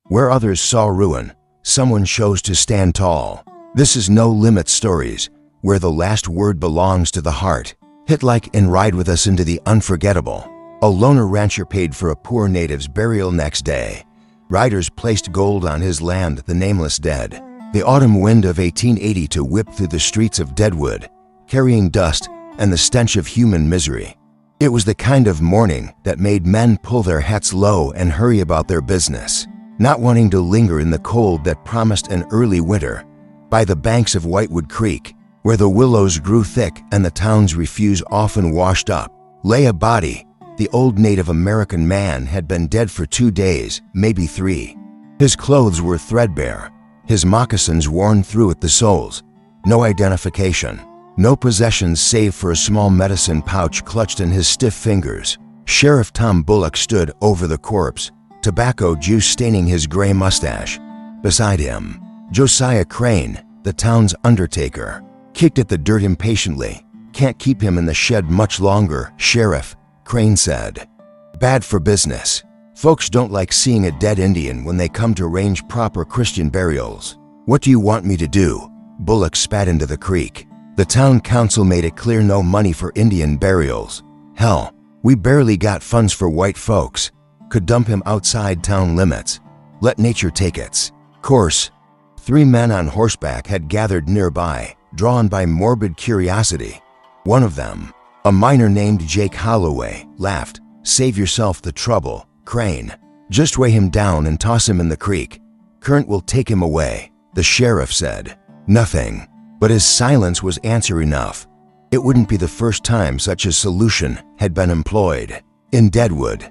Where others saw ruin, someone chose to stand tall. This is No Limit Stories, where the last word belongs to the heart. Hit like and ride with us into the unforgettable. A loner rancher paid for a poor native's burial next day. Riders placed gold on his land, the nameless dead. The autumn wind of 1882 whipped through the streets of Deadwood, carrying dust and the stench of human misery. It was the kind of mourning that made men pull their hats low and hurry about their business, not wanting to linger in the cold that promised an early winter. By the banks of Whitewood Creek, where the willows grew thick and the town's refuse often washed up, lay a body. The old Native American man had been dead for 2 days, maybe 3. His clothes were threadbare, his moccasins worn through at the soles. No identification, no possessions save for a small medicine pouch clutched in his stiff fingers. Sheriff Tom Bullock stood over the corpse, tobacco juice staining his gray mustache. Beside him, Josiah Crane, the town's undertaker, kicked at the dirt impatiently. "Can't keep him in the shed much longer, Sheriff," Crane said. "Bad for business. Folks don't like seeing a dead Indian when they come to arrange proper Christian burials." "What do you want me to do?" Bullock spat into the creek. "The town council made it clear no money for Indian burials. Hell, we barely got funds for white folks. Could dump him outside town limits. Let nature take its course." 3 men on horseback had gathered nearby, drawn by morbid curiosity. One of them, a miner named Jake Holloway, laughed. "Save yourself the trouble, Crane. Just weigh him down and toss him in the creek. Current will take him away," the sheriff said. Nothing, but his silence was answer enough. It wouldn't be the first time such a solution had been employed. In Deadwood,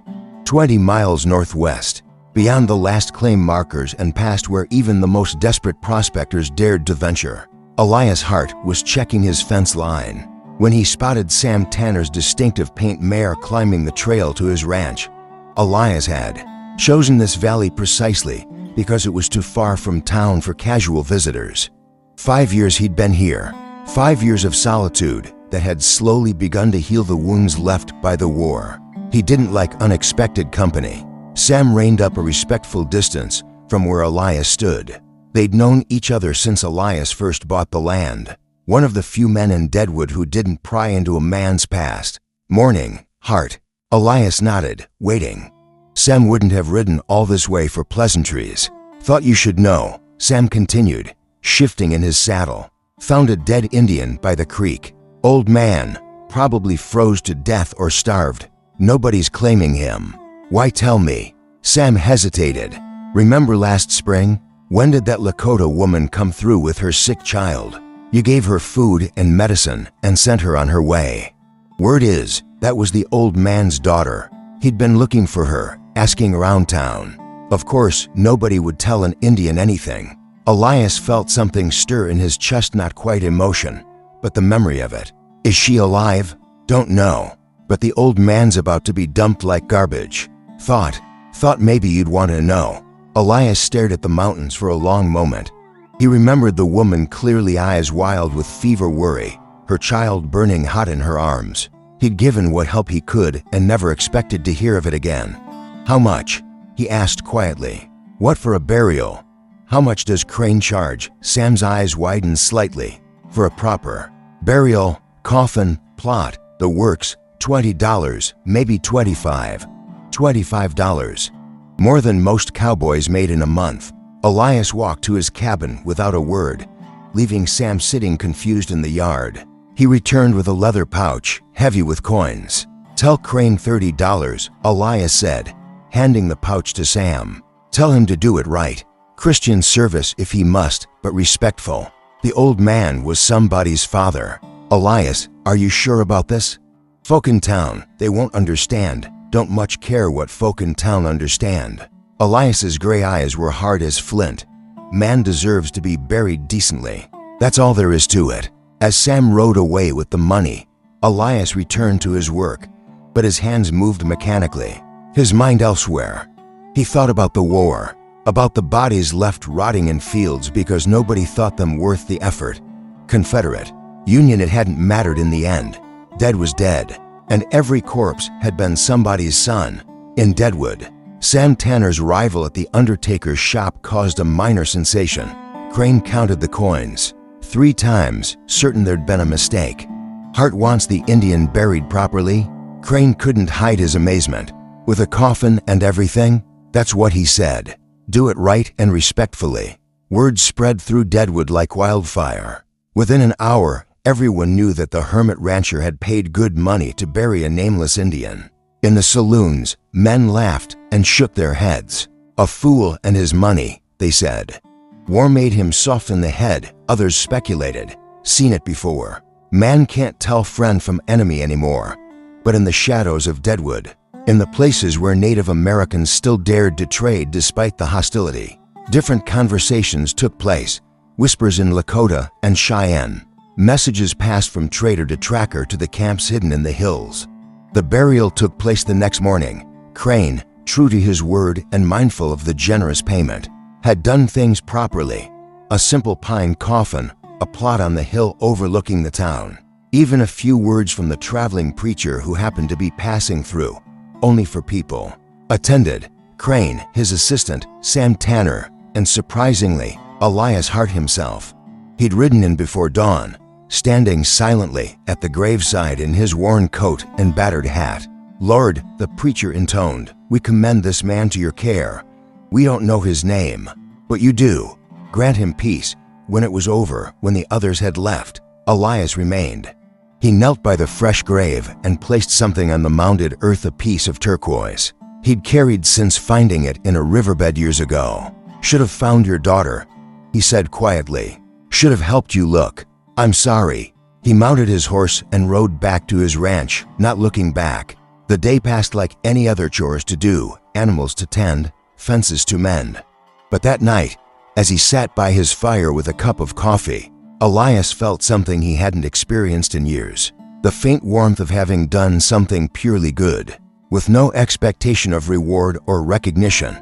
20 miles northwest, beyond the last claim markers and past where even the most desperate prospectors dared to venture, Elias Hart was checking his fence line when he spotted Sam Tanner's distinctive paint mare climbing the trail to his ranch. Elias had chosen this valley precisely because it was too far from town for casual visitors. 5 years he'd been here, 5 years of solitude that had slowly begun to heal the wounds left by the war. He didn't like unexpected company. Sam reined up a respectful distance from where Elias stood. They'd known each other since Elias first bought the land. One of the few men in Deadwood who didn't pry into a man's past. "Morning, Hart." Elias nodded, waiting. Sam wouldn't have ridden all this way for pleasantries. "Thought you should know," Sam continued, shifting in his saddle. "Found a dead Indian by the creek. Old man, probably froze to death or starved. Nobody's claiming him." "Why tell me?" Sam hesitated. "Remember last spring? When did that Lakota woman come through with her sick child? You gave her food and medicine and sent her on her way. Word is, that was the old man's daughter. He'd been looking for her, asking around town. Of course, nobody would tell an Indian anything." Elias felt something stir in his chest, not quite emotion, but the memory of it. "Is she alive?" "Don't know, but the old man's about to be dumped like garbage. Thought maybe you'd want to know." Elias stared at the mountains for a long moment. He remembered the woman clearly, eyes wild with fever worry, her child burning hot in her arms. He'd given what help he could and never expected to hear of it again. "How much?" he asked quietly. "What for a burial?" "How much does Crane charge?" Sam's eyes widened slightly. "For a proper burial, coffin, plot, the works, $20, maybe $25. $25. More than most cowboys made in a month." Elias walked to his cabin without a word, leaving Sam sitting confused in the yard. He returned with a leather pouch, heavy with coins. "Tell Crane $30, Elias said, handing the pouch to Sam. "Tell him to do it right. Christian service if he must, but respectful. The old man was somebody's father." "Elias, are you sure about this?" "Folk in town, they won't understand. Don't much care what folk in town understand." Elias's gray eyes were hard as flint. "Man deserves to be buried decently. That's all there is to it." As Sam rode away with the money, Elias returned to his work, but his hands moved mechanically, his mind elsewhere. He thought about the war, about the bodies left rotting in fields because nobody thought them worth the effort. Confederate, Union, it hadn't mattered in the end. Dead was dead, and every corpse had been somebody's son. In Deadwood, Sam Tanner's arrival at the undertaker's shop caused a minor sensation. Crane counted the coins 3 times, certain there'd been a mistake. Hart wants the Indian buried properly? Crane couldn't hide his amazement. With a coffin and everything? That's what he said. Do it right and respectfully. Word spread through Deadwood like wildfire. Within an hour, everyone knew that the hermit rancher had paid good money to bury a nameless Indian. In the saloons, men laughed and shook their heads. A fool and his money, they said. War made him soft in the head, others speculated. Seen it before. Man can't tell friend from enemy anymore. But in the shadows of Deadwood, in the places where Native Americans still dared to trade despite the hostility, different conversations took place. Whispers in Lakota and Cheyenne. Messages passed from trader to tracker to the camps hidden in the hills. The burial took place the next morning. Crane, true to his word and mindful of the generous payment, had done things properly. A simple pine coffin, a plot on the hill overlooking the town. Even a few words from the traveling preacher who happened to be passing through, only for people. Attended, Crane, his assistant, Sam Tanner, and surprisingly, Elias Hart himself. He'd ridden in before dawn, standing silently at the graveside in his worn coat and battered hat. Lord, the preacher intoned, we commend this man to your care. We don't know his name, but you do. Grant him peace. When it was over, when the others had left, Elias remained. He knelt by the fresh grave and placed something on the mounded earth, a piece of turquoise he'd carried since finding it in a riverbed years ago. Should have found your daughter, he said quietly. Should have helped you look. I'm sorry. He mounted his horse and rode back to his ranch, not looking back. The day passed like any other chores to do, animals to tend, fences to mend. But that night, as he sat by his fire with a cup of coffee, Elias felt something he hadn't experienced in years. The faint warmth of having done something purely good, with no expectation of reward or recognition.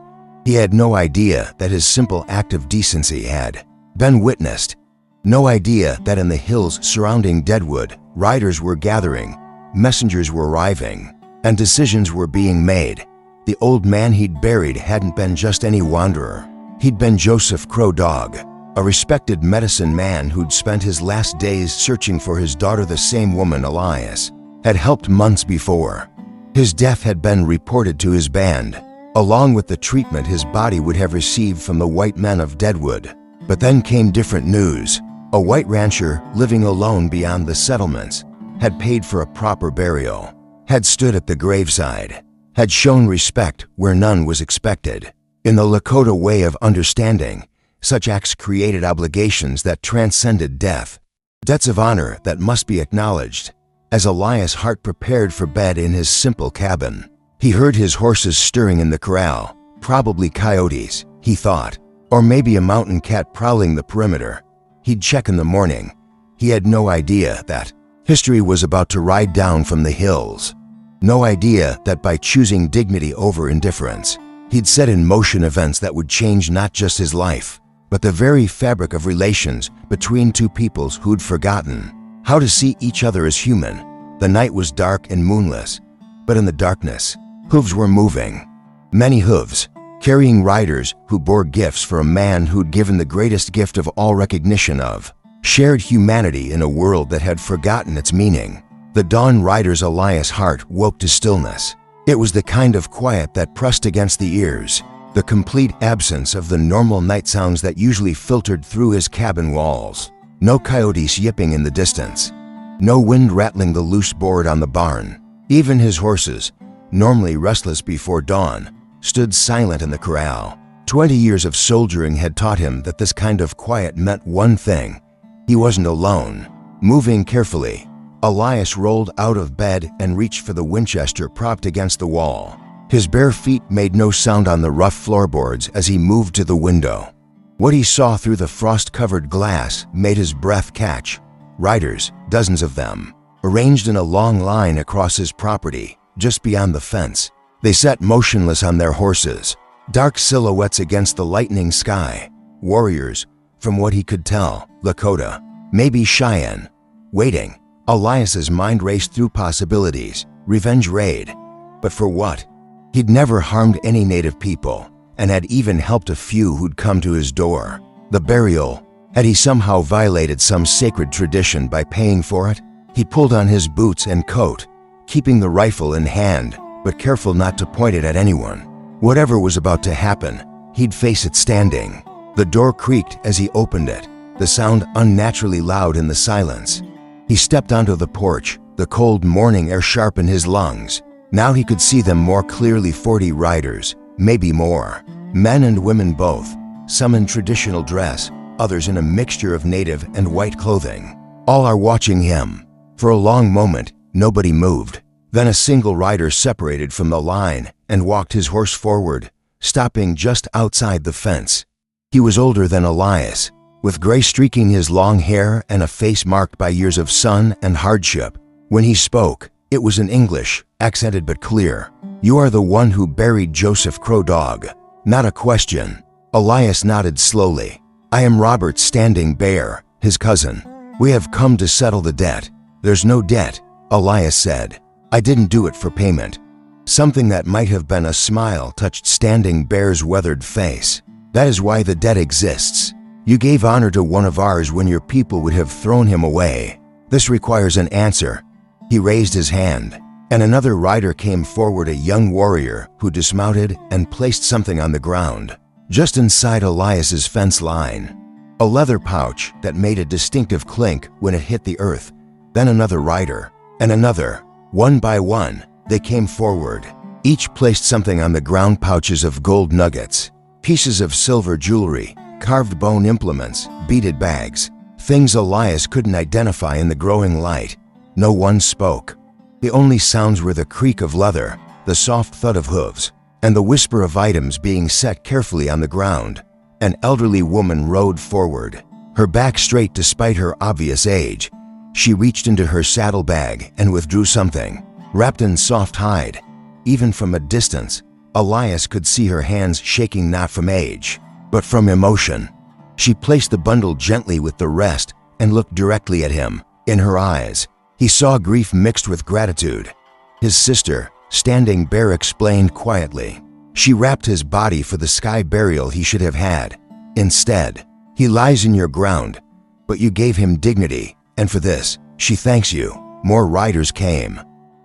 He had no idea that his simple act of decency had been witnessed. No idea that in the hills surrounding Deadwood, riders were gathering, messengers were arriving, and decisions were being made. The old man he'd buried hadn't been just any wanderer. He'd been Joseph Crow Dog, a respected medicine man who'd spent his last days searching for his daughter. The same woman Elias had helped months before. His death had been reported to his band, along with the treatment his body would have received from the white men of Deadwood. But then came different news. A white rancher living alone beyond the settlements had paid for a proper burial, had stood at the graveside, had shown respect where none was expected. In the Lakota way of understanding, such acts created obligations that transcended death, debts of honor that must be acknowledged. As Elias Hart prepared for bed in his simple cabin, he heard his horses stirring in the corral. Probably coyotes, he thought, or maybe a mountain cat prowling the perimeter. He'd check in the morning. He had no idea that history was about to ride down from the hills. No idea that by choosing dignity over indifference, he'd set in motion events that would change not just his life, but the very fabric of relations between two peoples who'd forgotten how to see each other as human. The night was dark and moonless, but in the darkness, hooves were moving. Many hooves, carrying riders who bore gifts for a man who'd given the greatest gift of all recognition of shared humanity in a world that had forgotten its meaning. The dawn rider's Elias Hart woke to stillness. It was the kind of quiet that pressed against the ears, the complete absence of the normal night sounds that usually filtered through his cabin walls. No coyotes yipping in the distance. No wind rattling the loose board on the barn. Even his horses, normally restless before dawn, stood silent in the corral. 20 years of soldiering had taught him that this kind of quiet meant one thing. He wasn't alone. Moving carefully, Elias rolled out of bed and reached for the Winchester propped against the wall. His bare feet made no sound on the rough floorboards as he moved to the window. What he saw through the frost-covered glass made his breath catch. Riders, dozens of them, arranged in a long line across his property, just beyond the fence. They sat motionless on their horses, dark silhouettes against the lightening sky. Warriors, from what he could tell, Lakota, maybe Cheyenne. Waiting, Elias's mind raced through possibilities. Revenge raid. But for what? He'd never harmed any native people and had even helped a few who'd come to his door. The burial, had he somehow violated some sacred tradition by paying for it? He pulled on his boots and coat, keeping the rifle in hand, but careful not to point it at anyone. Whatever was about to happen, he'd face it standing. The door creaked as he opened it, the sound unnaturally loud in the silence. He stepped onto the porch, the cold morning air sharp in his lungs. Now he could see them more clearly. 40 riders, maybe more. Men and women both, some in traditional dress, others in a mixture of native and white clothing. All are watching him. For a long moment, nobody moved. Then a single rider separated from the line and walked his horse forward, stopping just outside the fence. He was older than Elias, with gray streaking his long hair and a face marked by years of sun and hardship. When he spoke, it was in English, accented but clear. "You are the one who buried Joseph Crow Dog." Not a question. Elias nodded slowly. "I am Robert Standing Bear, his cousin. We have come to settle the debt." "There's no debt," Elias said. "I didn't do it for payment." Something that might have been a smile touched Standing Bear's weathered face. "That is why the debt exists. You gave honor to one of ours when your people would have thrown him away. This requires an answer." He raised his hand, and another rider came forward, a young warrior who dismounted and placed something on the ground, just inside Elias's fence line. A leather pouch that made a distinctive clink when it hit the earth. Then another rider, and another. One by one, they came forward. Each placed something on the ground: pouches of gold nuggets, pieces of silver jewelry, carved bone implements, beaded bags, things Elias couldn't identify in the growing light. No one spoke. The only sounds were the creak of leather, the soft thud of hooves, and the whisper of items being set carefully on the ground. An elderly woman rode forward, her back straight despite her obvious age. She reached into her saddlebag and withdrew something, wrapped in soft hide. Even from a distance, Elias could see her hands shaking, not from age, but from emotion. She placed the bundle gently with the rest and looked directly at him. In her eyes, he saw grief mixed with gratitude. His sister, Standing Bear, explained quietly. She wrapped his body for the sky burial he should have had. Instead, he lies in your ground, but you gave him dignity, and for this, she thanks you. More riders came.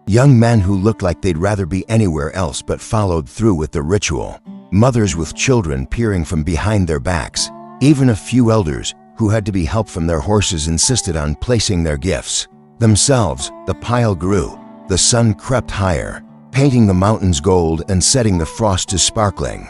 Young men who looked like they'd rather be anywhere else but followed through with the ritual. Mothers with children peering from behind their backs. Even a few elders who had to be helped from their horses insisted on placing their gifts. Themselves, the pile grew. The sun crept higher, painting the mountains gold and setting the frost to sparkling.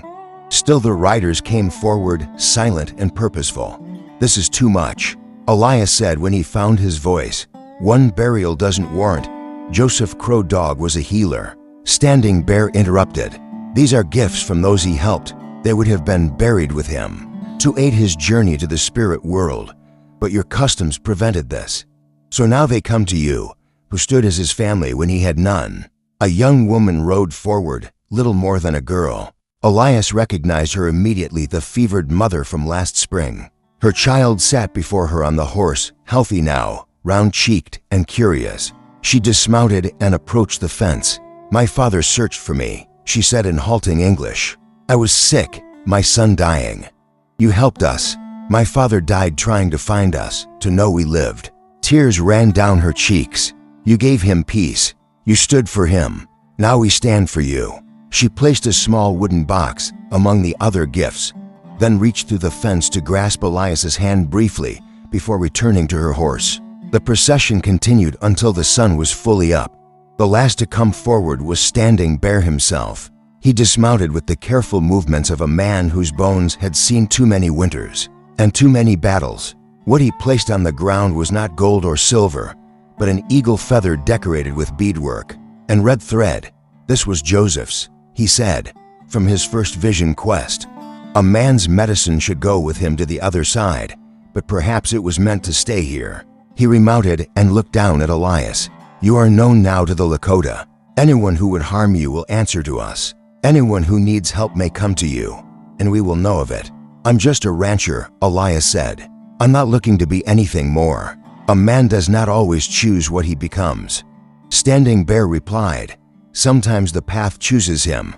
Still the riders came forward, silent and purposeful. "This is too much," Elias said when he found his voice. "One burial doesn't warrant." Joseph Crow Dog was a healer. Standing Bear interrupted. "These are gifts from those he helped. They would have been buried with him, to aid his journey to the spirit world. But your customs prevented this. So now they come to you, who stood as his family when he had none." A young woman rode forward, little more than a girl. Elias recognized her immediately, the fevered mother from last spring. Her child sat before her on the horse, healthy now, round-cheeked and curious. She dismounted and approached the fence. "My father searched for me," she said in halting English. "I was sick, my son dying. You helped us. My father died trying to find us, to know we lived." Tears ran down her cheeks. "You gave him peace. You stood for him. Now we stand for you." She placed a small wooden box among the other gifts, then reached through the fence to grasp Elias's hand briefly before returning to her horse. The procession continued until the sun was fully up. The last to come forward was Standing Bear himself. He dismounted with the careful movements of a man whose bones had seen too many winters and too many battles. What he placed on the ground was not gold or silver, but an eagle feather decorated with beadwork and red thread. "This was Joseph's," he said, "from his first vision quest. A man's medicine should go with him to the other side, but perhaps it was meant to stay here." He remounted and looked down at Elias. "You are known now to the Lakota. Anyone who would harm you will answer to us. Anyone who needs help may come to you, and we will know of it." "I'm just a rancher," Elias said. "I'm not looking to be anything more. A man does not always choose what he becomes." Standing Bear replied, "Sometimes the path chooses him.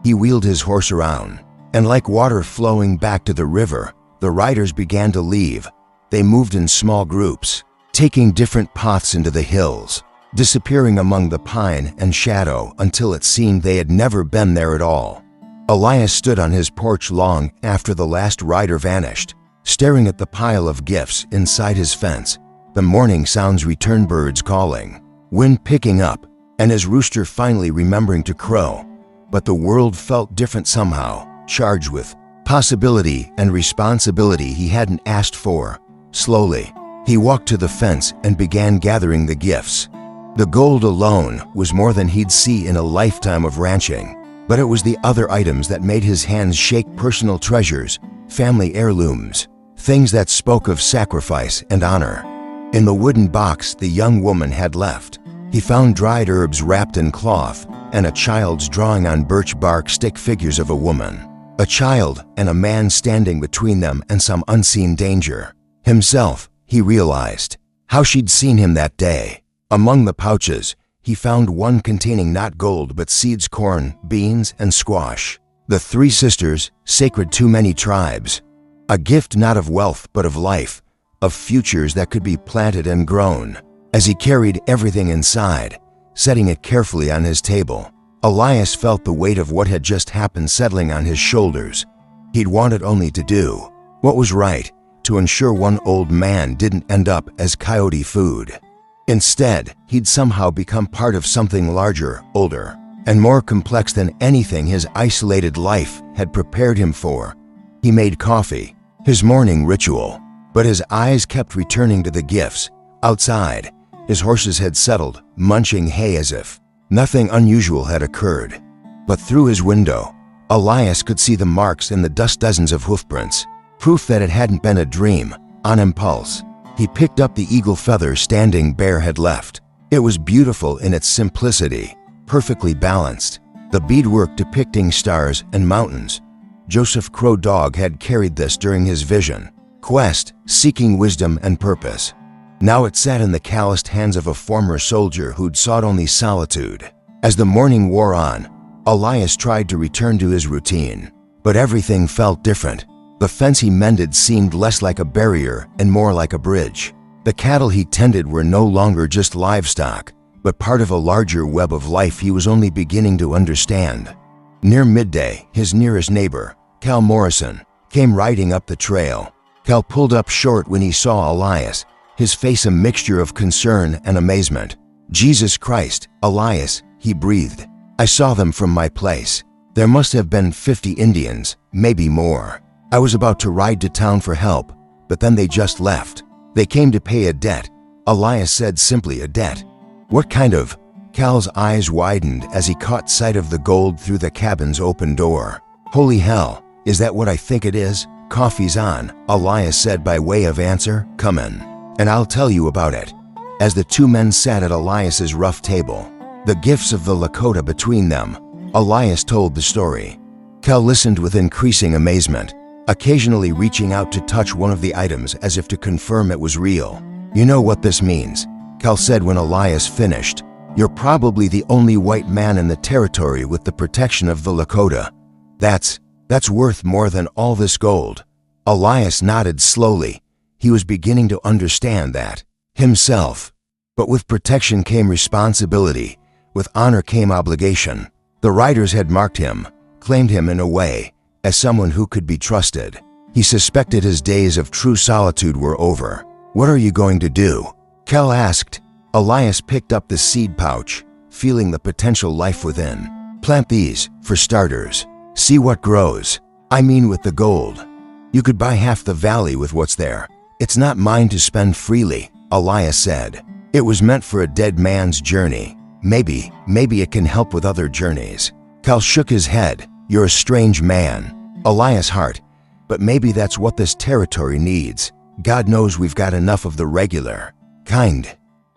He wheeled his horse around, and like water flowing back to the river, the riders began to leave. They moved in small groups, taking different paths into the hills, disappearing among the pine and shadow until it seemed they had never been there at all. Elias stood on his porch long after the last rider vanished, staring at the pile of gifts inside his fence. The morning sounds returned, birds calling, wind picking up, and his rooster finally remembering to crow. But the world felt different somehow, charged with possibility and responsibility he hadn't asked for. Slowly, he walked to the fence and began gathering the gifts. The gold alone was more than he'd see in a lifetime of ranching, but it was the other items that made his hands shake. Personal treasures, family heirlooms, things that spoke of sacrifice and honor. In the wooden box the young woman had left, he found dried herbs wrapped in cloth and a child's drawing on birch bark stick figures of a woman, a child and a man standing between them and some unseen danger. Himself, he realized, how she'd seen him that day. Among the pouches, he found one containing not gold but seeds, corn, beans, and squash. The three sisters, sacred to many tribes. A gift not of wealth but of life, of futures that could be planted and grown. As he carried everything inside, setting it carefully on his table, Elias felt the weight of what had just happened settling on his shoulders. He'd wanted only to do what was right, to ensure one old man didn't end up as coyote food. Instead, he'd somehow become part of something larger, older, and more complex than anything his isolated life had prepared him for. He made coffee, his morning ritual, but his eyes kept returning to the gifts. Outside, his horses had settled, munching hay as if nothing unusual had occurred. But through his window, Elias could see the marks in the dust, dozens of hoofprints, proof that it hadn't been a dream. On impulse, he picked up the eagle feather standing bare had left. It was beautiful in its simplicity, perfectly balanced, the beadwork depicting stars and mountains. Joseph Crow Dog had carried this during his vision quest, seeking wisdom and purpose. Now it sat in the calloused hands of a former soldier who'd sought only solitude. As the morning wore on, Elias tried to return to his routine, but everything felt different. The fence he mended seemed less like a barrier and more like a bridge. The cattle he tended were no longer just livestock, but part of a larger web of life he was only beginning to understand. Near midday, his nearest neighbor, Cal Morrison, came riding up the trail. Cal pulled up short when he saw Elias, his face a mixture of concern and amazement. "Jesus Christ, Elias," he breathed. "I saw them from my place. There must have been 50 Indians, maybe more. I was about to ride to town for help, but then they just left. They came to pay a debt." Elias said simply, "A debt? What kind of?" Cal's eyes widened as he caught sight of the gold through the cabin's open door. "Holy hell, is that what I think it is?" "Coffee's on," Elias said by way of answer. "Come in, and I'll tell you about it." As the two men sat at Elias's rough table, the gifts of the Lakota between them, Elias told the story. Cal listened with increasing amazement, occasionally reaching out to touch one of the items as if to confirm it was real. "You know what this means," Cal said when Elias finished. "You're probably the only white man in the territory with the protection of the Lakota. That's worth more than all this gold." Elias nodded slowly. He was beginning to understand that himself. But with protection came responsibility. With honor came obligation. The riders had marked him, claimed him in a way, as someone who could be trusted. He suspected his days of true solitude were over. "What are you going to do?" Cal asked. Elias picked up the seed pouch, feeling the potential life within. "Plant these, for starters. See what grows. I mean with the gold. You could buy half the valley with what's there. It's not mine to spend freely," Elias said. "It was meant for a dead man's journey. Maybe it can help with other journeys." Cal shook his head. "You're a strange man." Elias' heart. "But maybe that's what this territory needs. God knows we've got enough of the regular kind."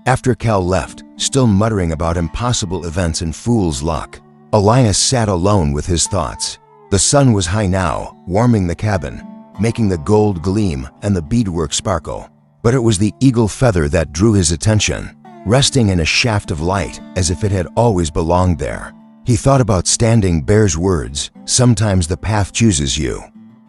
After Cal left, still muttering about impossible events and fool's luck, Elias sat alone with his thoughts. The sun was high now, warming the cabin, making the gold gleam and the beadwork sparkle. But it was the eagle feather that drew his attention, resting in a shaft of light as if it had always belonged there. He thought about Standing Bear's words, "Sometimes the path chooses you."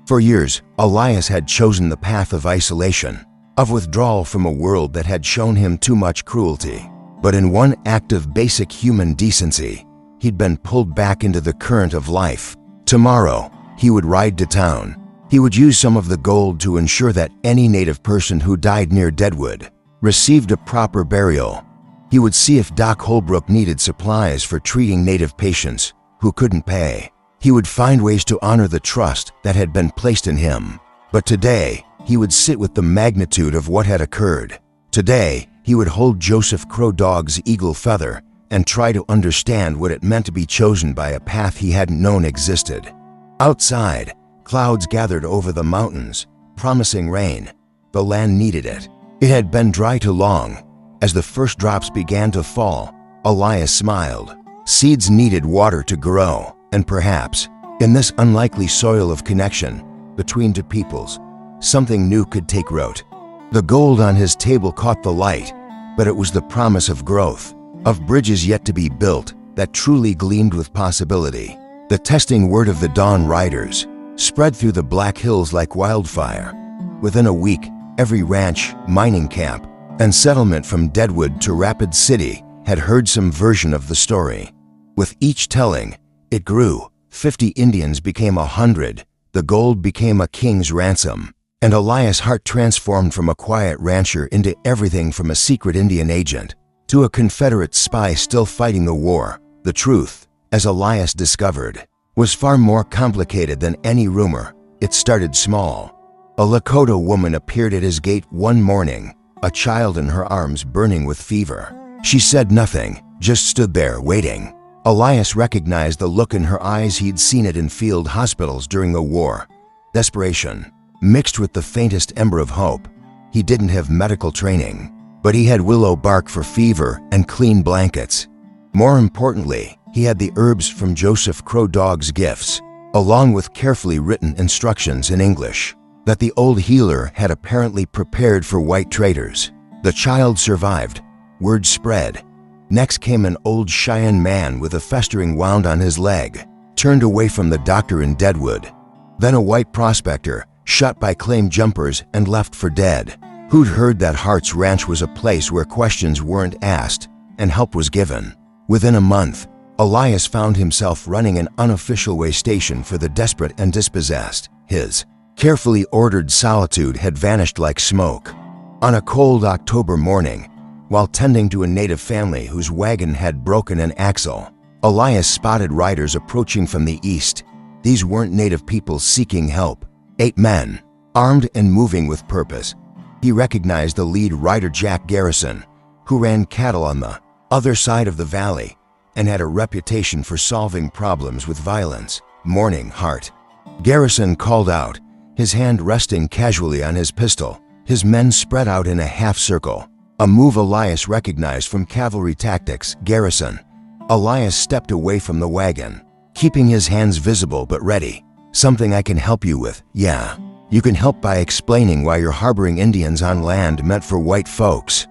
For years, Elias had chosen the path of isolation, of withdrawal from a world that had shown him too much cruelty. But in one act of basic human decency, he'd been pulled back into the current of life. Tomorrow, he would ride to town. He would use some of the gold to ensure that any Native person who died near Deadwood received a proper burial. He would see if Doc Holbrook needed supplies for treating Native patients who couldn't pay. He would find ways to honor the trust that had been placed in him. But today, he would sit with the magnitude of what had occurred. Today, he would hold Joseph Crow Dog's eagle feather and try to understand what it meant to be chosen by a path he hadn't known existed. Outside, clouds gathered over the mountains, promising rain. The land needed it. It had been dry too long. As the first drops began to fall, Elias smiled. Seeds needed water to grow, and perhaps, in this unlikely soil of connection between two peoples, something new could take root. The gold on his table caught the light, but it was the promise of growth, of bridges yet to be built that truly gleamed with possibility. The testing word of the Dawn Riders spread through the Black Hills like wildfire. Within a week, every ranch, mining camp, and settlement from Deadwood to Rapid City had heard some version of the story. With each telling, it grew. 50 Indians became 100, the gold became a king's ransom, and Elias' heart transformed from a quiet rancher into everything from a secret Indian agent to a Confederate spy still fighting the war. The truth, as Elias discovered, was far more complicated than any rumor. It started small. A Lakota woman appeared at his gate one morning, a child in her arms burning with fever. She said nothing, just stood there waiting. Elias recognized the look in her eyes. He'd seen it in field hospitals during the war. Desperation, mixed with the faintest ember of hope. He didn't have medical training, but he had willow bark for fever and clean blankets. More importantly, he had the herbs from Joseph Crow Dog's gifts, along with carefully written instructions in English that the old healer had apparently prepared for white traders. The child survived. Word spread. Next came an old Cheyenne man with a festering wound on his leg, turned away from the doctor in Deadwood. Then a white prospector, shot by claim jumpers and left for dead, who'd heard that Hart's Ranch was a place where questions weren't asked and help was given. Within a month, Elias found himself running an unofficial way station for the desperate and dispossessed. His carefully ordered solitude had vanished like smoke. On a cold October morning, while tending to a Native family whose wagon had broken an axle, Elias spotted riders approaching from the east. These weren't Native people seeking help. 8 men, armed and moving with purpose. He recognized the lead rider, Jack Garrison, who ran cattle on the other side of the valley and had a reputation for solving problems with violence. "Morning, Hart." Garrison called out, his hand resting casually on his pistol. His men spread out in a half circle, a move Elias recognized from cavalry tactics. "Garrison." Elias stepped away from the wagon, keeping his hands visible but ready. "Something I can help you with?" "Yeah. You can help by explaining why you're harboring Indians on land meant for white folks."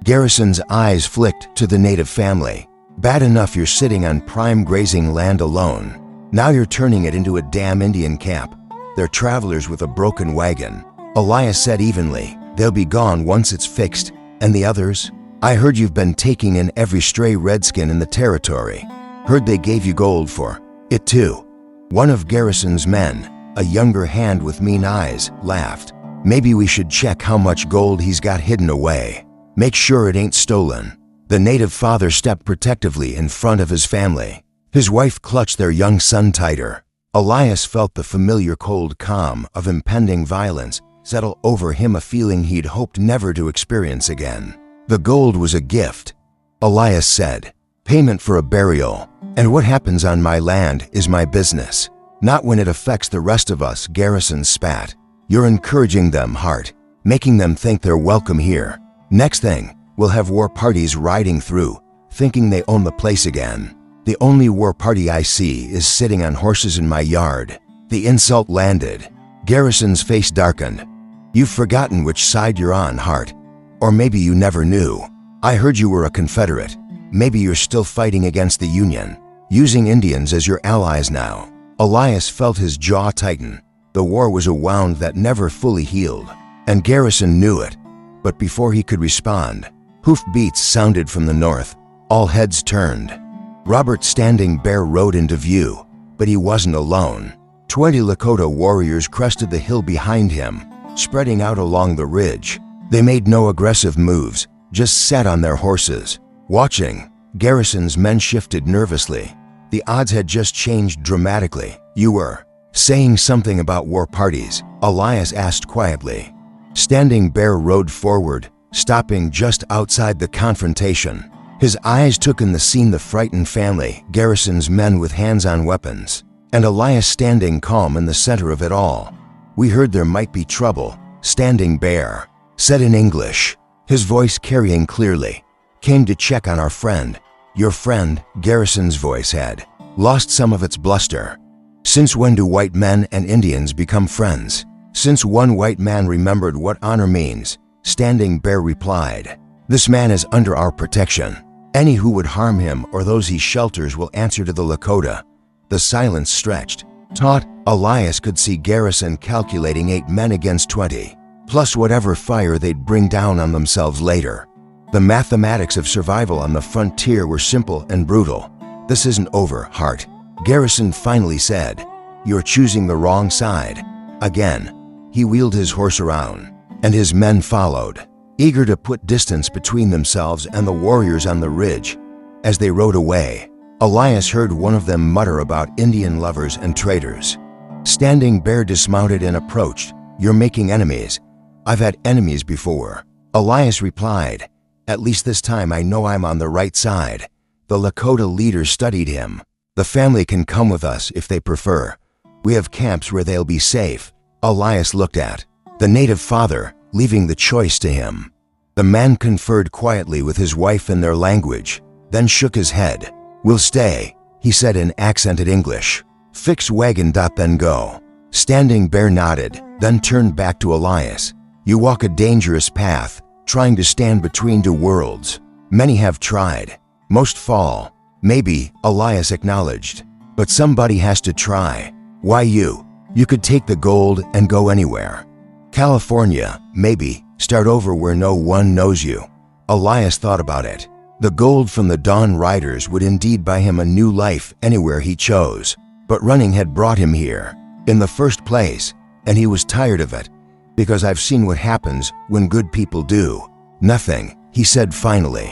Garrison's eyes flicked to the Native family. "Bad enough you're sitting on prime grazing land alone. Now you're turning it into a damn Indian camp. They're travelers with a broken wagon." Elias said evenly, "They'll be gone once it's fixed. And the others? I heard you've been taking in every stray redskin in the territory. Heard they gave you gold for it too." One of Garrison's men, a younger hand with mean eyes, laughed. "Maybe we should check how much gold he's got hidden away. Make sure it ain't stolen." The Native father stepped protectively in front of his family. His wife clutched their young son tighter. Elias felt the familiar cold calm of impending violence settle over him, a feeling he'd hoped never to experience again. "The gold was a gift," Elias said. "Payment for a burial. And what happens on my land is my business. Not when it affects the rest of us." Garrison spat. "You're encouraging them, Hart, making them think they're welcome here. Next thing, we'll have war parties riding through, thinking they own the place again. The only war party I see is sitting on horses in my yard." The insult landed. Garrison's face darkened. "You've forgotten which side you're on, Hart. Or maybe you never knew. I heard you were a Confederate. Maybe you're still fighting against the Union." using Indians as your allies now. Elias felt his jaw tighten. The war was a wound that never fully healed, and Garrison knew it. But before he could respond, hoofbeats sounded from the north. All heads turned. Robert Standing Bear rode into view, but he wasn't alone. 20 Lakota warriors crested the hill behind him, spreading out along the ridge. They made no aggressive moves, just sat on their horses. Watching, Garrison's men shifted nervously. The odds had just changed dramatically. "You were saying something about war parties," Elias asked quietly. Standing Bear rode forward, stopping just outside the confrontation. His eyes took in the scene: the frightened family, Garrison's men with hands on weapons, and Elias standing calm in the center of it all. "We heard there might be trouble," Standing Bear said in English, his voice carrying clearly. "Came to check on our friend." "Your friend," Garrison's voice had lost some of its bluster. "Since when do white men and Indians become friends?" "Since one white man remembered what honor means," Standing Bear replied. "This man is under our protection. Any who would harm him or those he shelters will answer to the Lakota." The silence stretched taut. Elias could see Garrison calculating 8 men against 20, plus whatever fire they'd bring down on themselves later. The mathematics of survival on the frontier were simple and brutal. "This isn't over, Hart," Garrison finally said. "You're choosing the wrong side." Again, he wheeled his horse around, and his men followed, eager to put distance between themselves and the warriors on the ridge. As they rode away, Elias heard one of them mutter about Indian lovers and traitors. Standing Bear dismounted and approached. "You're making enemies." "I've had enemies before," Elias replied. "At least this time I know I'm on the right side." The Lakota leader studied him. "The family can come with us if they prefer. We have camps where they'll be safe." Elias looked at the native father, leaving the choice to him. The man conferred quietly with his wife in their language, then shook his head. "We'll stay," he said in accented English. "Fix wagon. Then go." Standing Bear nodded, then turned back to Elias. "You walk a dangerous path, trying to stand between two worlds. Many have tried. Most fall." "Maybe," Elias acknowledged. "But somebody has to try." "Why you? You could take the gold and go anywhere." "California, maybe. Start over where no one knows you." Elias thought about it. The gold from the Dawn Riders would indeed buy him a new life anywhere he chose. But running had brought him here in the first place, and he was tired of it. "Because I've seen what happens when good people do nothing," he said finally.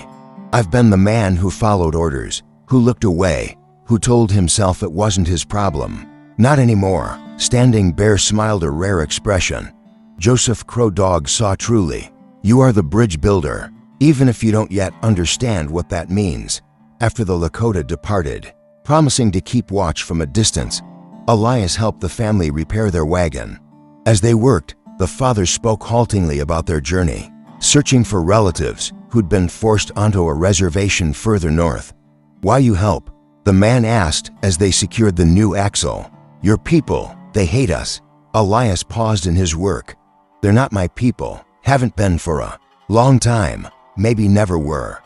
"I've been the man who followed orders, who looked away, who told himself it wasn't his problem. Not anymore." Standing Bear smiled a rare expression. Joseph Crow Dog saw truly. "You are the bridge builder, even if you don't yet understand what that means." After the Lakota departed, promising to keep watch from a distance, Elias helped the family repair their wagon. As they worked, the father spoke haltingly about their journey, searching for relatives who'd been forced onto a reservation further north. "Why you help?" the man asked as they secured the new axle. "Your people, they hate us." Elias paused in his work. "They're not my people, haven't been for a long time, maybe never were."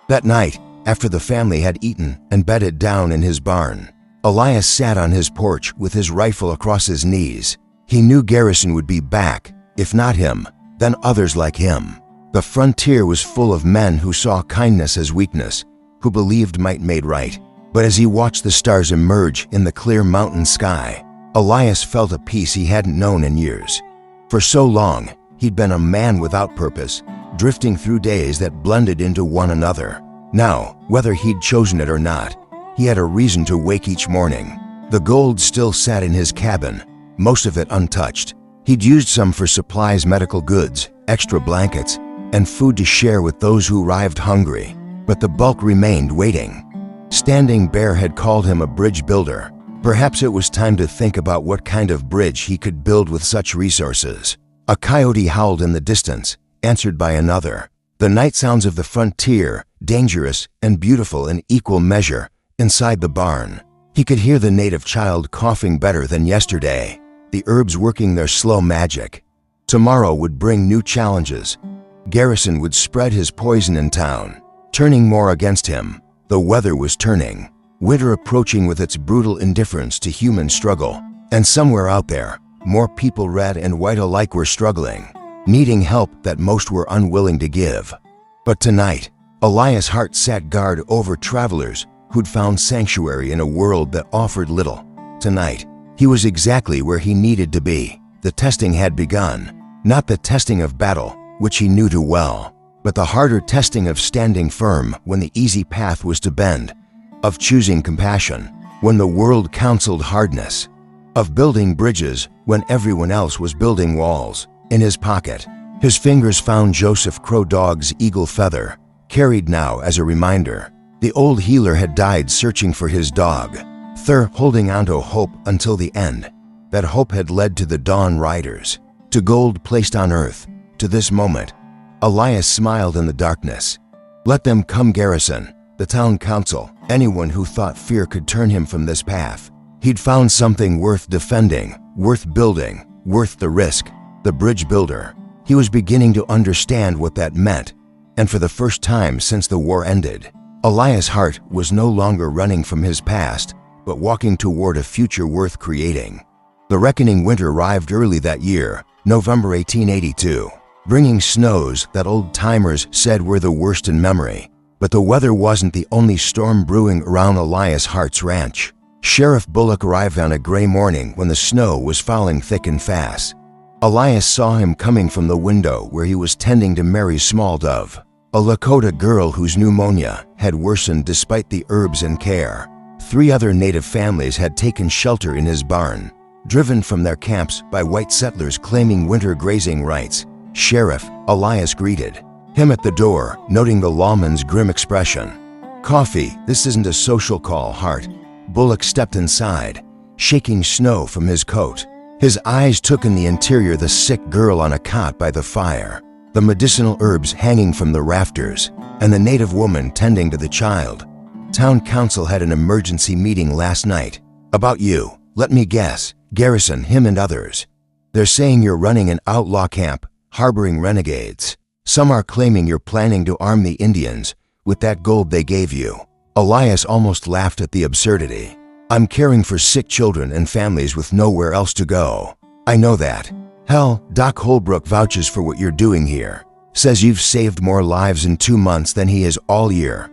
That night, after the family had eaten and bedded down in his barn, Elias sat on his porch with his rifle across his knees. He knew Garrison would be back, if not him, then others like him. The frontier was full of men who saw kindness as weakness, who believed might made right. But as he watched the stars emerge in the clear mountain sky, Elias felt a peace he hadn't known in years. For so long, he'd been a man without purpose, drifting through days that blended into one another. Now, whether he'd chosen it or not, he had a reason to wake each morning. The gold still sat in his cabin, most of it untouched. He'd used some for supplies, medical goods, extra blankets, and food to share with those who arrived hungry. But the bulk remained waiting. Standing Bear had called him a bridge builder. Perhaps it was time to think about what kind of bridge he could build with such resources. A coyote howled in the distance, answered by another. The night sounds of the frontier, dangerous and beautiful in equal measure, inside the barn. He could hear the native child coughing better than yesterday, the herbs working their slow magic. Tomorrow would bring new challenges. Garrison would spread his poison in town, turning more against him. The weather was turning. winter approaching with its brutal indifference to human struggle. And somewhere out there, more people, red and white alike, were struggling, needing help that most were unwilling to give. But tonight, Elias Hart sat guard over travelers who'd found sanctuary in a world that offered little. Tonight, he was exactly where he needed to be. The testing had begun, not the testing of battle, which he knew too well, but the harder testing of standing firm when the easy path was to bend, of choosing compassion when the world counseled hardness, of building bridges when everyone else was building walls. In his pocket, his fingers found Joseph Crow Dog's eagle feather, carried now as a reminder. The old healer had died searching for his dog, holding on to hope until the end. That hope had led to the Dawn Riders, to gold placed on earth, to this moment. Elias smiled in the darkness. Let them come, Garrison, the town council, anyone who thought fear could turn him from this path. He'd found something worth defending, worth building, worth the risk. The bridge builder. He was beginning to understand what that meant, and for the first time since the war ended, Elias Hart was no longer running from his past, but walking toward a future worth creating. The reckoning winter arrived early that year, November 1882, bringing snows that old-timers said were the worst in memory. But the weather wasn't the only storm brewing around Elias Hart's ranch. Sheriff Bullock arrived on a gray morning when the snow was falling thick and fast. Elias saw him coming from the window where he was tending to Mary Small Dove, a Lakota girl whose pneumonia had worsened despite the herbs and care. 3 other native families had taken shelter in his barn, driven from their camps by white settlers claiming winter grazing rights. Sheriff Elias greeted him at the door, noting the lawman's grim expression. "Coffee, this isn't a social call, Hart." Bullock stepped inside, shaking snow from his coat. His eyes took in the interior, the sick girl on a cot by the fire, the medicinal herbs hanging from the rafters, and the native woman tending to the child. Town council had an emergency meeting last night. About you, let me guess, Garrison, him and others. They're saying you're running an outlaw camp, harboring renegades. Some are claiming you're planning to arm the Indians with that gold they gave you. Elias almost laughed at the absurdity. I'm caring for sick children and families with nowhere else to go. I know that. Hell, Doc Holbrook vouches for what you're doing here. Says you've saved more lives in 2 months than he has all year.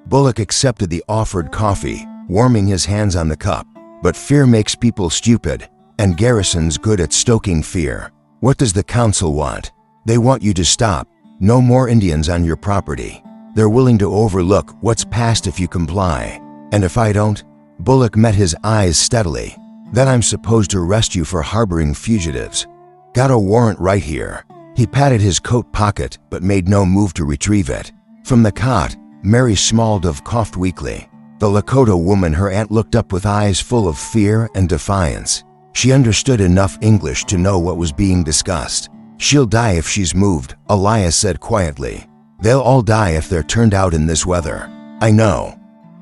Bullock accepted the offered coffee, warming his hands on the cup. But fear makes people stupid, and Garrison's good at stoking fear. What does the council want? They want you to stop. No more Indians on your property. They're willing to overlook what's past if you comply. And if I don't? Bullock met his eyes steadily. Then I'm supposed to arrest you for harboring fugitives. Got a warrant right here. He patted his coat pocket but made no move to retrieve it. From the cot, Mary Small Dove coughed weakly. The Lakota woman, her aunt, looked up with eyes full of fear and defiance. She understood enough English to know what was being discussed. She'll die if she's moved, Elias said quietly. They'll all die if they're turned out in this weather. I know.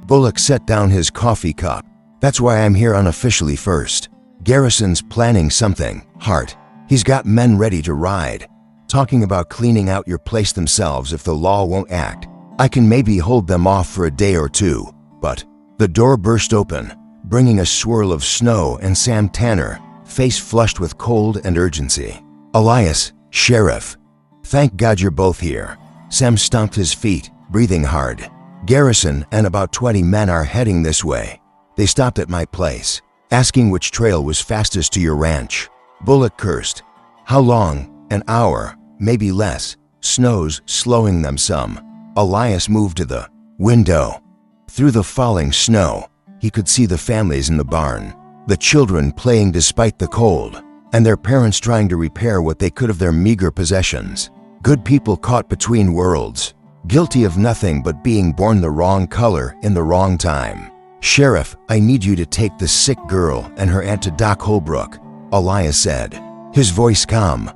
Bullock set down his coffee cup. That's why I'm here unofficially first. Garrison's planning something, Hart. He's got men ready to ride, talking about cleaning out your place themselves if the law won't act. I can maybe hold them off for a day or two, but the door burst open, bringing a swirl of snow and Sam Tanner, face flushed with cold and urgency. Elias, Sheriff. Thank God you're both here. Sam stomped his feet, breathing hard. Garrison and about 20 men are heading this way. They stopped at my place, asking which trail was fastest to your ranch. Bullock cursed. How long? An hour, maybe less. Snow's slowing them some. Elias moved to the window. Through the falling snow, he could see the families in the barn, the children playing despite the cold, and their parents trying to repair what they could of their meager possessions. Good people caught between worlds, guilty of nothing but being born the wrong color in the wrong time. Sheriff, I need you to take the sick girl and her aunt to Doc Holbrook, Elias said, his voice calm.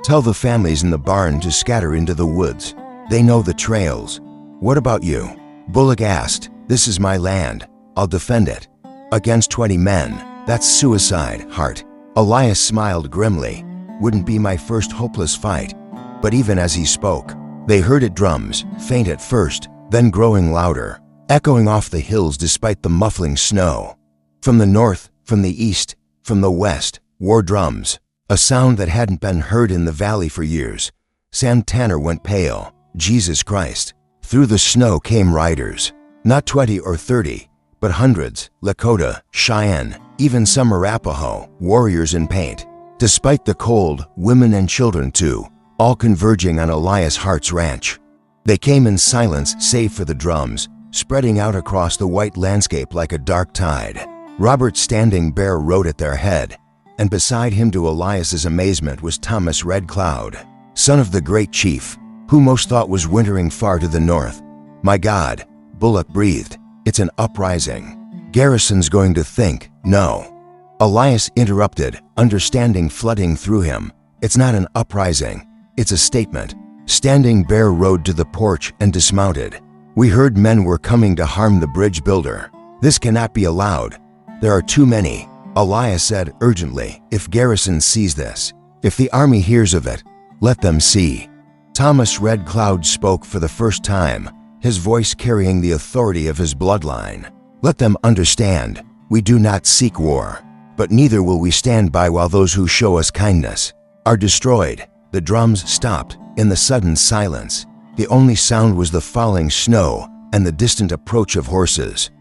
Tell the families in the barn to scatter into the woods. They know the trails. What about you? Bullock asked. This is my land. I'll defend it. Against 20 men. That's suicide, Hart. Elias smiled grimly. Wouldn't be my first hopeless fight. But even as he spoke, they heard it drums, faint at first, then growing louder. echoing off the hills despite the muffling snow. From the north, from the east, from the west, war drums, a sound that hadn't been heard in the valley for years. Sam Tanner went pale. Jesus Christ. Through the snow came riders. Not 20 or 30, but hundreds. Lakota, Cheyenne, even some Arapaho, warriors in paint. Despite the cold, women and children too, all converging on Elias Hart's ranch. They came in silence save for the drums, spreading out across the white landscape like a dark tide. Robert Standing Bear rode at their head, and beside him to Elias's amazement was Thomas Red Cloud, son of the great chief, who most thought was wintering far to the north. My God, Bullock breathed, it's an uprising. Garrison's going to think, no. Elias interrupted, understanding flooding through him. It's not an uprising, it's a statement. Standing Bear rode to the porch and dismounted. We heard men were coming to harm the bridge builder. This cannot be allowed. There are too many, Elias said urgently. If Garrison sees this, if the army hears of it, let them see. Thomas Red Cloud spoke for the first time, his voice carrying the authority of his bloodline. Let them understand, we do not seek war, but neither will we stand by while those who show us kindness are destroyed. The drums stopped in the sudden silence. The only sound was the falling snow and the distant approach of horses.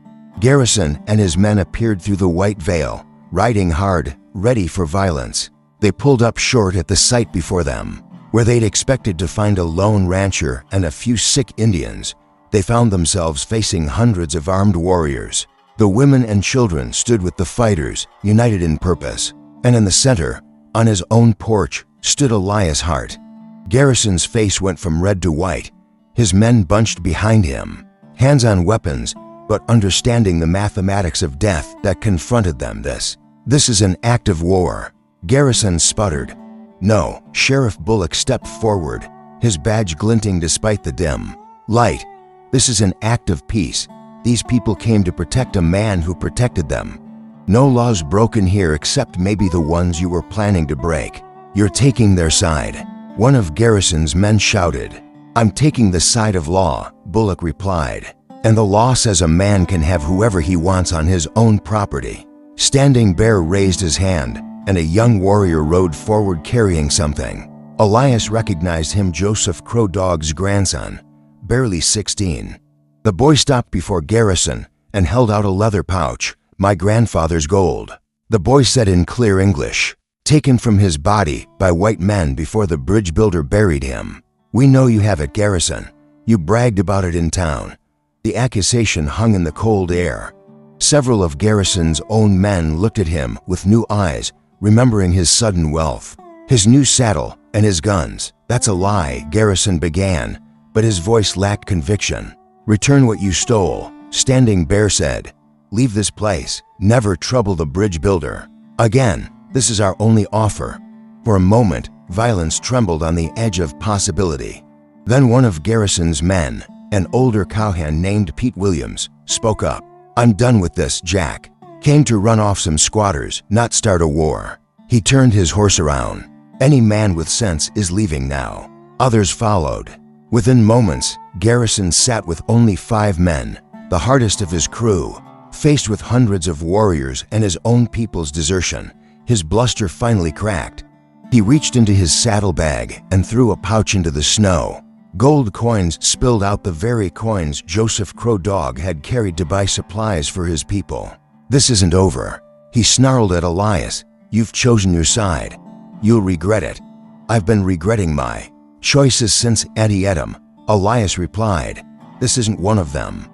Garrison and his men appeared through the white veil, riding hard, ready for violence. They pulled up short at the sight before them. Where they'd expected to find a lone rancher and a few sick Indians, they found themselves facing hundreds of armed warriors. The women and children stood with the fighters, united in purpose. And in the center, on his own porch, stood Elias Hart. Garrison's face went from red to white. His men bunched behind him, hands on weapons, but understanding the mathematics of death that confronted them. This is an act of war. Garrison sputtered. No, Sheriff Bullock stepped forward, his badge glinting despite the dim light. This is an act of peace. These people came to protect a man who protected them. No laws broken here except maybe the ones you were planning to break. You're taking their side. One of Garrison's men shouted. I'm taking the side of law, Bullock replied. And the law says a man can have whoever he wants on his own property. Standing Bear raised his hand, and a young warrior rode forward carrying something. Elias recognized him, Joseph Crow Dog's grandson, barely 16. The boy stopped before Garrison and held out a leather pouch. My grandfather's gold, the boy said in clear English, taken from his body by white men before the bridge builder buried him. We know you have it, Garrison. You bragged about it in town. The accusation hung in the cold air. Several of Garrison's own men looked at him with new eyes, remembering his sudden wealth, his new saddle, and his guns. That's a lie, Garrison began, but his voice lacked conviction. Return what you stole, Standing Bear said. Leave this place. Never trouble the bridge builder. Again, this is our only offer. For a moment, violence trembled on the edge of possibility. Then one of Garrison's men, an older cowhand named Pete Williams, spoke up. I'm done with this, Jack. Came to run off some squatters, not start a war. He turned his horse around. Any man with sense is leaving now. Others followed. Within moments, Garrison sat with only 5 men, the hardest of his crew. Faced with hundreds of warriors and his own people's desertion, his bluster finally cracked. He reached into his saddlebag and threw a pouch into the snow. Gold coins spilled out, the very coins Joseph Crow Dog had carried to buy supplies for his people. This isn't over. He snarled at Elias. You've chosen your side. You'll regret it. I've been regretting my choices since Antietam, Elias replied. This isn't one of them.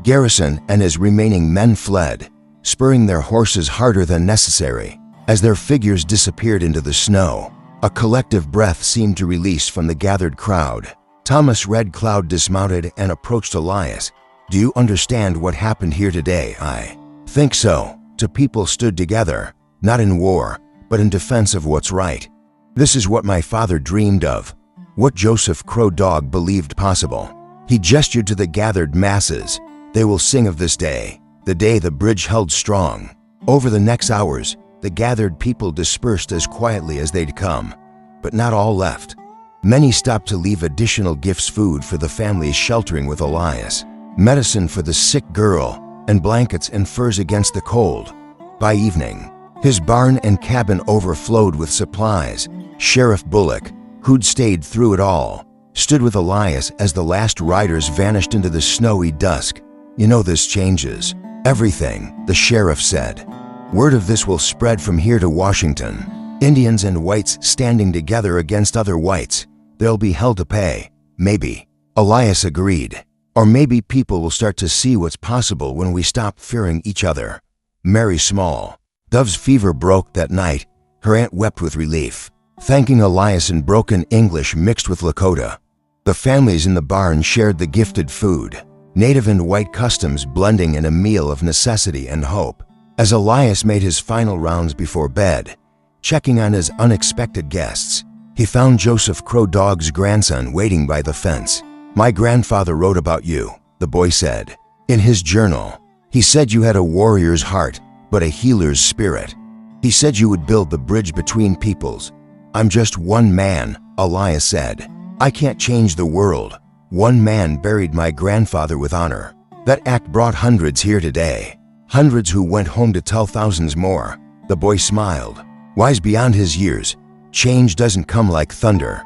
Garrison and his remaining men fled, spurring their horses harder than necessary. As their figures disappeared into the snow, a collective breath seemed to release from the gathered crowd. Thomas Red Cloud dismounted and approached Elias. Do you understand what happened here today? I think so. Two people stood together, not in war, but in defense of what's right. This is what my father dreamed of, what Joseph Crow Dog believed possible. He gestured to the gathered masses. They will sing of this day, the day the bridge held strong. Over the next hours, the gathered people dispersed as quietly as they'd come, but not all left. Many stopped to leave additional gifts, food for the families sheltering with Elias. medicine for the sick girl, and blankets and furs against the cold. By evening, his barn and cabin overflowed with supplies. Sheriff Bullock, who'd stayed through it all, stood with Elias as the last riders vanished into the snowy dusk. "You know this changes everything," the sheriff said. "Word of this will spread from here to Washington. Indians and whites standing together against other whites. There'll be hell to pay." "Maybe," Elias agreed. "Or maybe people will start to see what's possible when we stop fearing each other." Mary Small, Dove's fever broke that night. Her aunt wept with relief, thanking Elias in broken English mixed with Lakota. The families in the barn shared the gifted food, native and white customs blending in a meal of necessity and hope. As Elias made his final rounds before bed, checking on his unexpected guests, he found Joseph Crow Dog's grandson waiting by the fence. "My grandfather wrote about you," the boy said. "In his journal, he said you had a warrior's heart, but a healer's spirit. He said you would build the bridge between peoples." "I'm just one man," Elias said. "I can't change the world. One man buried my grandfather with honor. That act brought hundreds here today. Hundreds who went home to tell thousands more." The boy smiled. Wise beyond his years, change doesn't come like thunder.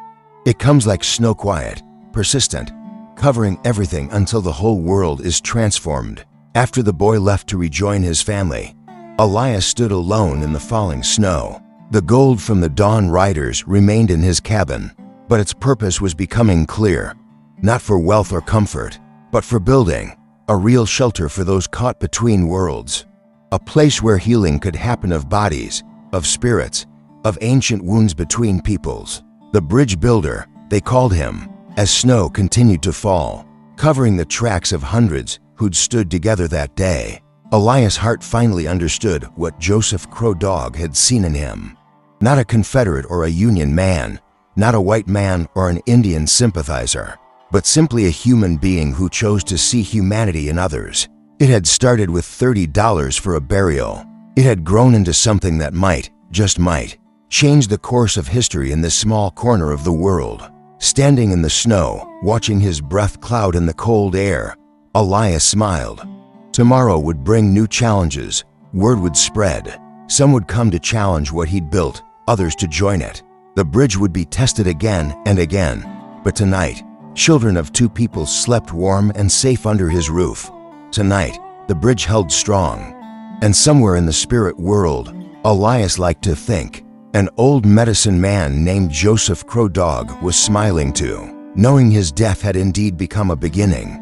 It comes like snow, quiet, persistent, covering everything until the whole world is transformed. After the boy left to rejoin his family, Elias stood alone in the falling snow. The gold from the dawn riders remained in his cabin, but its purpose was becoming clear. Not for wealth or comfort, but for building a real shelter for those caught between worlds. A place where healing could happen of bodies, of spirits, of ancient wounds between peoples. The bridge builder, they called him, as snow continued to fall, covering the tracks of hundreds who'd stood together that day. Elias' heart finally understood what Joseph Crow Dog had seen in him. Not a Confederate or a Union man, not a white man or an Indian sympathizer, but simply a human being who chose to see humanity in others. It had started with $30 for a burial. It had grown into something that might, just might, change the course of history in this small corner of the world. Standing in the snow, watching his breath cloud in the cold air, Elias smiled. Tomorrow would bring new challenges. Word would spread. Some would come to challenge what he'd built, others to join it. The bridge would be tested again and again. But tonight, children of two peoples slept warm and safe under his roof. Tonight, the bridge held strong. And somewhere in the spirit world, Elias liked to think, an old medicine man named Joseph Crow Dog was smiling too, knowing his death had indeed become a beginning.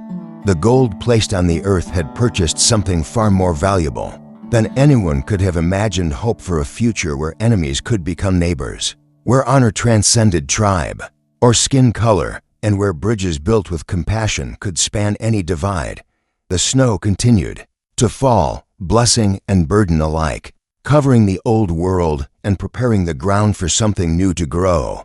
The gold placed on the earth had purchased something far more valuable than anyone could have imagined. Hope for a future where enemies could become neighbors, where honor transcended tribe or skin color, and where bridges built with compassion could span any divide. The snow continued to fall, blessing and burden alike, covering the old world and preparing the ground for something new to grow.